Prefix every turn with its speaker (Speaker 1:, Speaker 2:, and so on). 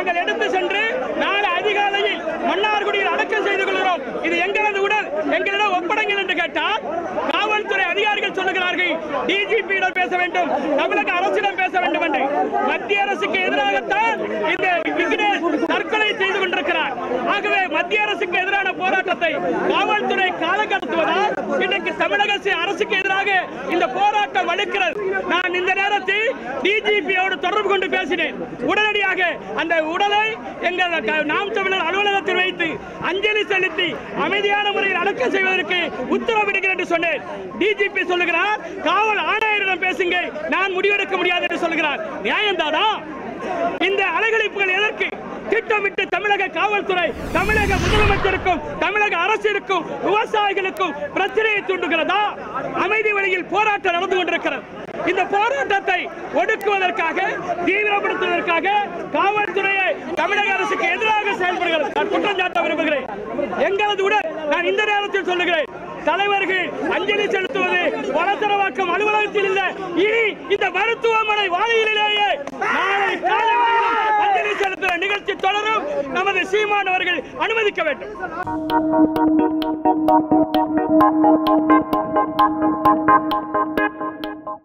Speaker 1: நாங்கள் எடுத்து சென்று நாளை அதிகாலையில் மன்னார்குடியில் அடக்கம் செய்து கொள்கிறோம். இது எங்களது உடல், எங்களிடம் ஒப்படைங்கள் என்று கேட்டால் காவல்துறை அதிகாரிகள் சொல்லுகிறார்கள் டிஜிபியிடம் பேச வேண்டும், தமிழக அரசிடம் பேச வேண்டும் என்று. மத்திய அரசுக்கு எதிராகத்தான் இந்த விக்னேஷ் தற்கொலை செய்து கொண்டிருக்கிறார். ஆகவே மத்திய அரசுக்கு எதிரான போராட்டத்தை காவல்துறை காலகடத்துவதால் இன்றைக்கு தமிழக அரசுக்கு எதிராக இந்த போராட்டம் வலுக்கிறது. நான் இந்த நேரத்தில் டிஜிபியோடு தொடர்பு கொண்டு பேசினேன். உடனடியாக அந்த உடலை எங்கள் நாம் தமிழர் அலுவலகத்தில் வைத்து அஞ்சலி செலுத்தி அமைதியான முறையில் அடக்கம் செய்வதற்கு உத்தரவிடுகிறேன் என்று சொன்னேன். டிஜிபி சொல்லுகிறார் காவல் ஆணையரிடம் பேசுங்க, நான் முடிவெடுக்க முடியாது என்று சொல்லுகிறார். நியாயம்தானா? இந்த அலைகழிப்புகள் எதற்கு? திட்டமிட்டு தமிழக காவல்துறை தமிழக முதலமைச்சருக்கும் தமிழக அரசிற்கும் விவசாயிகளுக்கும் பிரச்சனையை தூண்டுகிறதா? அமைதி வழியில் போராட்டம் நடந்து கொண்டிருக்கிறது. இந்த போராட்டத்தை ஒடுக்குவதற்காக, தீவிரப்படுத்துவதற்காக காவல்துறையை தமிழக அரசுக்கு எதிராக செயல்படுகிறது. நான் குற்றம் சாட்ட விரும்புகிறேன். எங்களது உடன் நான் இந்த நேரத்தில் சொல்லுகிறேன், தலைவர்கள் அஞ்சலி செலுத்துவது வளசரவாக்கம் அலுவலகத்தில் இல்லை, இனி இந்த மருத்துவமனை வாயிலேயே நாளை காலை அஞ்சலி செலுத்துகிற நிகழ்ச்சி தொடரும். நமது சீமான் அவர்கள் அனுமதிக்க வேண்டும்.